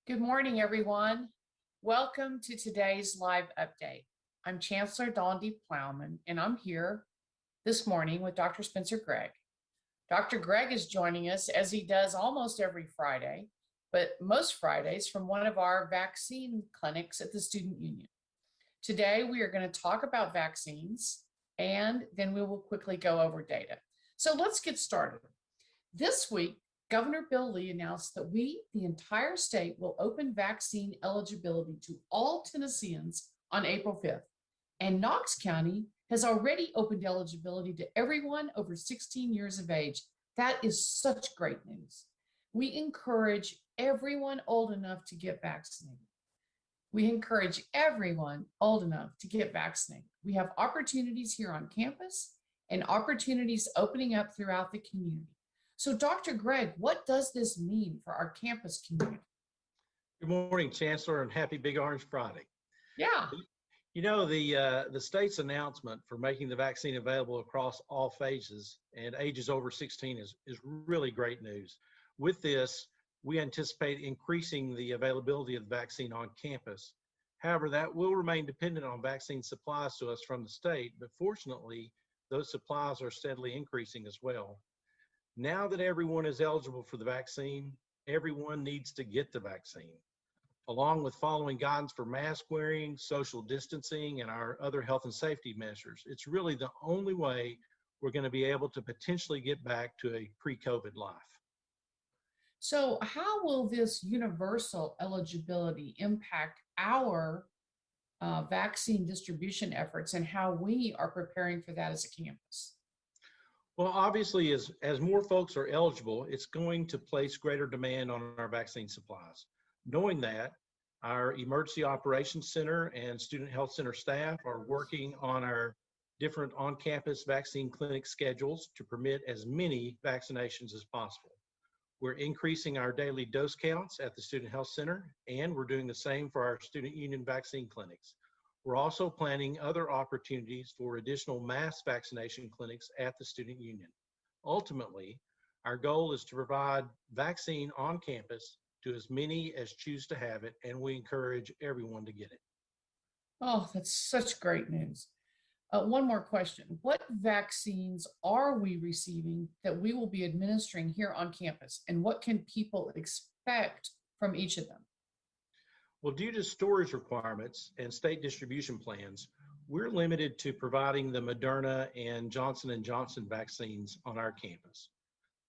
Good morning, everyone. Welcome to today's live update. I'm Chancellor Donde Plowman, and I'm here this morning with Dr. Spencer Gregg. Dr. Gregg is joining us as he does almost every Friday, but most Fridays from one of our vaccine clinics at the Student Union. Today, we are going to talk about vaccines, and then we will quickly go over data. So let's get started. This week, Governor Bill Lee announced that we, the entire state, will open vaccine eligibility to all Tennesseans on April 5th. And Knox County has already opened eligibility to everyone over 16 years of age. That is such great news. We encourage everyone old enough to get vaccinated. We encourage everyone old enough to get vaccinated. We have opportunities here on campus and opportunities opening up throughout the community. So, Dr. Gregg, what does this mean for our campus community? Good morning, Chancellor, and happy Big Orange Friday. Yeah. You know, the state's announcement for making the vaccine available across all phases and ages over 16 is really great news. With this, we anticipate increasing the availability of the vaccine on campus. However, that will remain dependent on vaccine supplies to us from the state, but fortunately, those supplies are steadily increasing as well. Now that everyone is eligible for the vaccine, everyone needs to get the vaccine, along with following guidance for mask wearing, social distancing, and our other health and safety measures. It's really the only way we're going to be able to potentially get back to a pre-COVID life. So how will this universal eligibility impact our vaccine distribution efforts and how we are preparing for that as a campus? Well, obviously, as more folks are eligible, it's going to place greater demand on our vaccine supplies. Knowing that, our Emergency Operations Center and Student Health Center staff are working on our different on-campus vaccine clinic schedules to permit as many vaccinations as possible. We're increasing our daily dose counts at the Student Health Center, and we're doing the same for our Student Union vaccine clinics. We're also planning other opportunities for additional mass vaccination clinics at the Student Union. Ultimately, our goal is to provide vaccine on campus to as many as choose to have it, and we encourage everyone to get it. Oh, that's such great news. One more question. What vaccines are we receiving that we will be administering here on campus, and what can people expect from each of them? Well, due to storage requirements and state distribution plans, we're limited to providing the Moderna and Johnson & Johnson vaccines on our campus.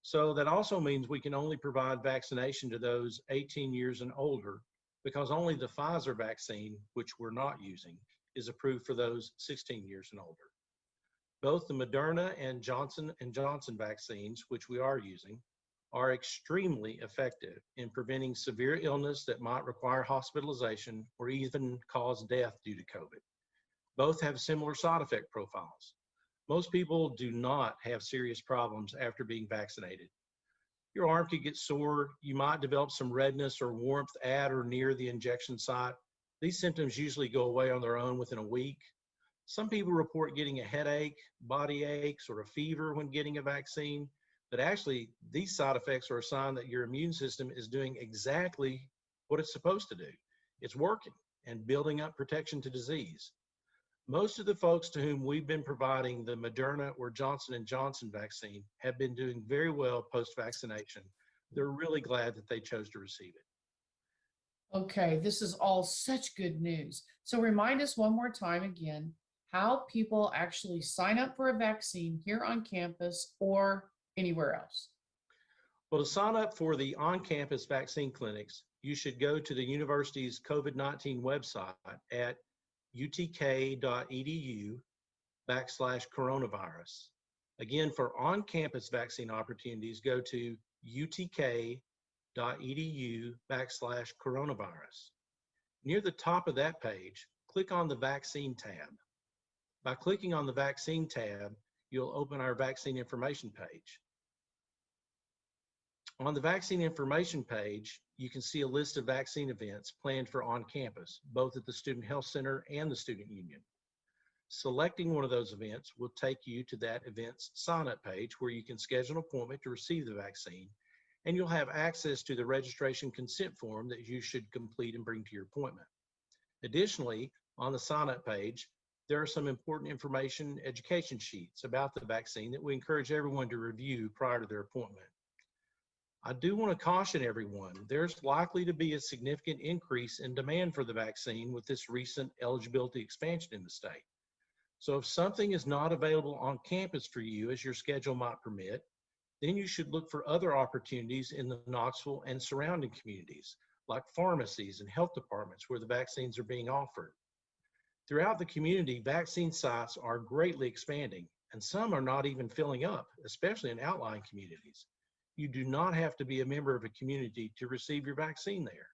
So that also means we can only provide vaccination to those 18 years and older because only the Pfizer vaccine, which we're not using, is approved for those 16 years and older. Both the Moderna and Johnson & Johnson vaccines, which we are using, are extremely effective in preventing severe illness that might require hospitalization or even cause death due to COVID. Both have similar side effect profiles. Most people do not have serious problems after being vaccinated. Your arm could get sore, you might develop some redness or warmth at or near the injection site. These symptoms usually go away on their own within a week. Some people report getting a headache, body aches, or a fever when getting a vaccine. But actually, these side effects are a sign that your immune system is doing exactly what it's supposed to do. It's working and building up protection to disease. Most of the folks to whom we've been providing the Moderna or Johnson & Johnson vaccine have been doing very well post-vaccination. They're really glad that they chose to receive it. Okay, this is all such good news. So remind us one more time again how people actually sign up for a vaccine here on campus or anywhere else. Well, to sign up for the on-campus vaccine clinics, you should go to the university's COVID-19 website at utk.edu/coronavirus. Again, for on-campus vaccine opportunities, go to utk.edu/coronavirus. Near the top of that page, click on the Vaccine tab. By clicking on the Vaccine tab, you'll open our vaccine information page. On the vaccine information page, you can see a list of vaccine events planned for on campus, both at the Student Health Center and the Student Union. Selecting one of those events will take you to that event's sign-up page where you can schedule an appointment to receive the vaccine, and you'll have access to the registration consent form that you should complete and bring to your appointment. Additionally, on the sign-up page, there are some important information education sheets about the vaccine that we encourage everyone to review prior to their appointment. I do want to caution everyone, there's likely to be a significant increase in demand for the vaccine with this recent eligibility expansion in the state. So if something is not available on campus for you as your schedule might permit, then you should look for other opportunities in the Knoxville and surrounding communities, like pharmacies and health departments where the vaccines are being offered. Throughout the community, vaccine sites are greatly expanding, and some are not even filling up, especially in outlying communities. You do not have to be a member of a community to receive your vaccine there.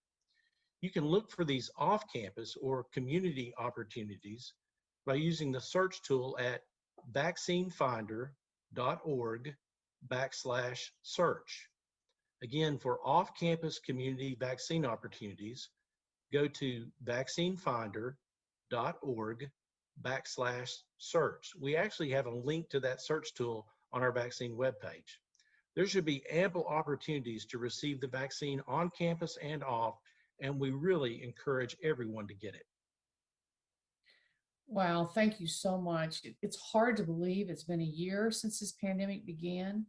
You can look for these off-campus or community opportunities by using the search tool at vaccinefinder.org/search. Again, for off-campus community vaccine opportunities, go to vaccinefinder.org/search. We actually have a link to that search tool on our vaccine webpage. There should be ample opportunities to receive the vaccine on campus and off, and we really encourage everyone to get it. Wow, thank you so much. It's hard to believe it's been a year since this pandemic began,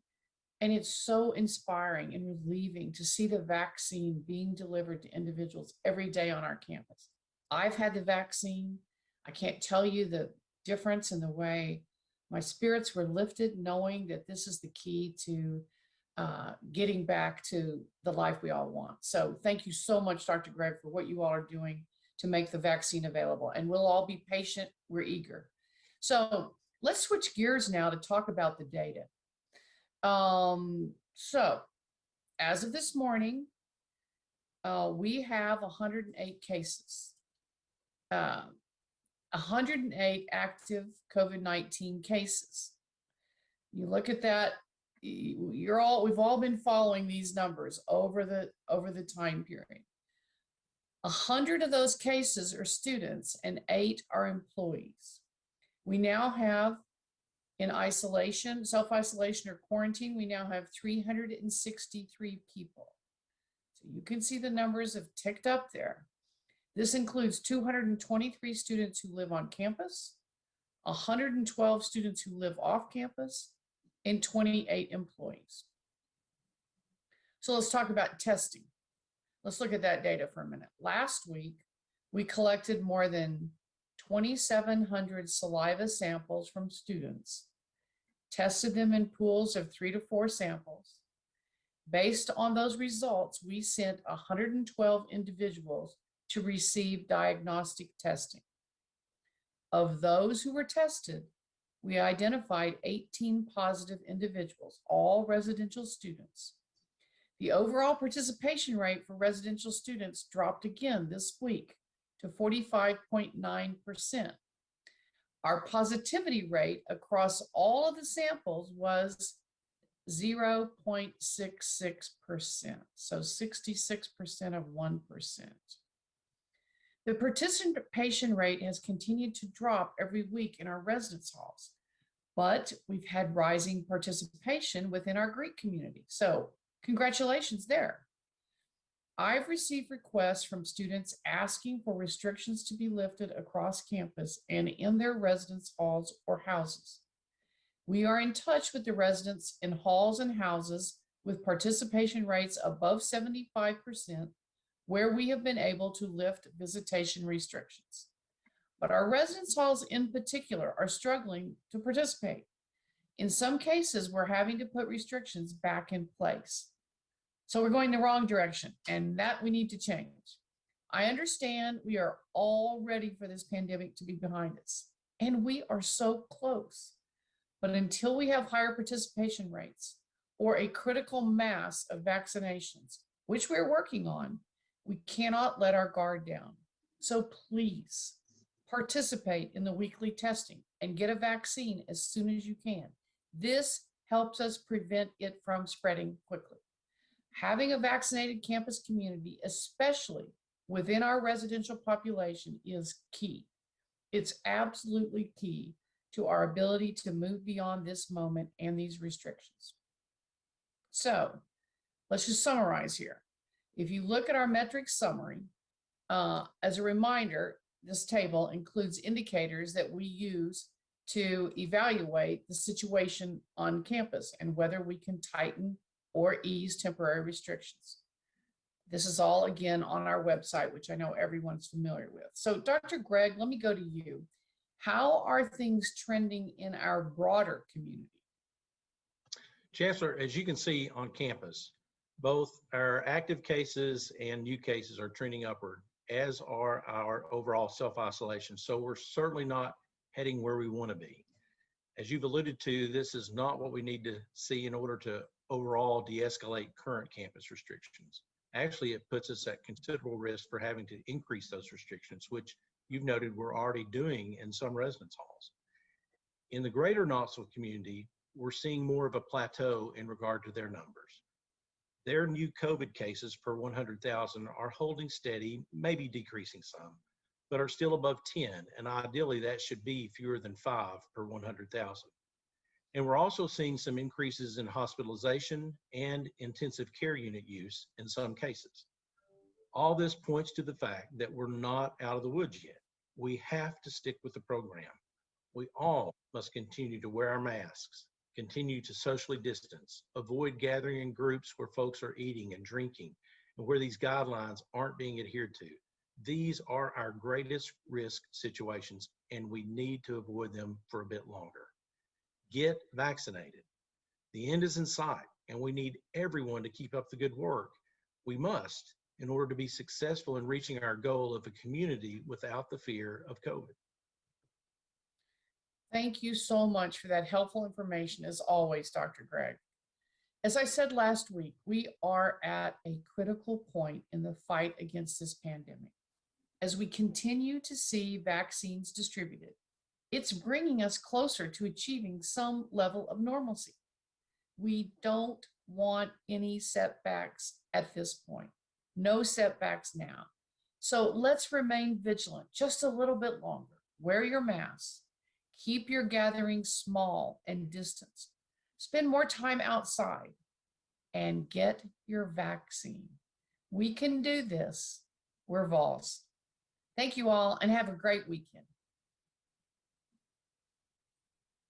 and it's so inspiring and relieving to see the vaccine being delivered to individuals every day on our campus. I've had the vaccine. I can't tell you the difference in the way my spirits were lifted, knowing that this is the key to getting back to the life we all want. So thank you so much, Dr. Gregg, for what you all are doing to make the vaccine available. And we'll all be patient. We're eager. So let's switch gears now to talk about the data. So as of this morning, we have 108 cases, 108 active COVID-19 cases. You look at that, we've all been following these numbers over the time period. 100 of those cases are students and 8 are employees. We now have in isolation, self-isolation or quarantine, we now have 363 people. So you can see the numbers have ticked up there. This includes 223 students who live on campus, 112 students who live off campus, and 28 employees. So let's talk about testing. Let's look at that data for a minute. Last week, we collected more than 2,700 saliva samples from students, tested them in pools of 3 to 4 samples. Based on those results, we sent 112 individuals to receive diagnostic testing. Of those who were tested, we identified 18 positive individuals, all residential students. The overall participation rate for residential students dropped again this week to 45.9%. Our positivity rate across all of the samples was 0.66%, so 66% of 1%. The participation rate has continued to drop every week in our residence halls, but we've had rising participation within our Greek community. So congratulations there. I've received requests from students asking for restrictions to be lifted across campus and in their residence halls or houses. We are in touch with the residents in halls and houses with participation rates above 75%, where we have been able to lift visitation restrictions. But our residence halls in particular are struggling to participate. In some cases, we're having to put restrictions back in place. So we're going the wrong direction, and that we need to change. I understand we are all ready for this pandemic to be behind us, and we are so close. But until we have higher participation rates or a critical mass of vaccinations, which we're working on, we cannot let our guard down. So please participate in the weekly testing and get a vaccine as soon as you can. This helps us prevent it from spreading quickly. Having a vaccinated campus community, especially within our residential population, is key. It's absolutely key to our ability to move beyond this moment and these restrictions. So Let's just summarize here. If you look at our metrics summary, as a reminder, this table includes indicators that we use to evaluate the situation on campus and whether we can tighten or ease temporary restrictions. This is all, again, on our website, which I know everyone's familiar with. So, Dr. Greg, let me go to you. How are things trending in our broader community? Chancellor, as you can see on campus, both our active cases and new cases are trending upward, as are our overall self-isolation. So we're certainly not heading where we want to be. As you've alluded to, this is not what we need to see in order to overall de-escalate current campus restrictions. Actually, it puts us at considerable risk for having to increase those restrictions, which you've noted we're already doing in some residence halls. In the greater Knoxville community, we're seeing more of a plateau in regard to their numbers. Their new COVID cases per 100,000 are holding steady, maybe decreasing some, but are still above 10, and ideally that should be fewer than 5 per 100,000. And we're also seeing some increases in hospitalization and intensive care unit use in some cases. All this points to the fact that we're not out of the woods yet. We have to stick with the program. We all must continue to wear our masks, continue to socially distance, avoid gathering in groups where folks are eating and drinking, and where these guidelines aren't being adhered to. These are our greatest risk situations, and we need to avoid them for a bit longer. Get vaccinated. The end is in sight, and we need everyone to keep up the good work. We must, in order to be successful in reaching our goal of a community without the fear of COVID. Thank you so much for that helpful information, as always, Dr. Greg. As I said last week, we are at a critical point in the fight against this pandemic. As we continue to see vaccines distributed, it's bringing us closer to achieving some level of normalcy. We don't want any setbacks at this point. No setbacks now. So let's remain vigilant just a little bit longer. Wear your masks. Keep your gatherings small and distanced. Spend more time outside and get your vaccine. We can do this. We're Vols. Thank you all and have a great weekend.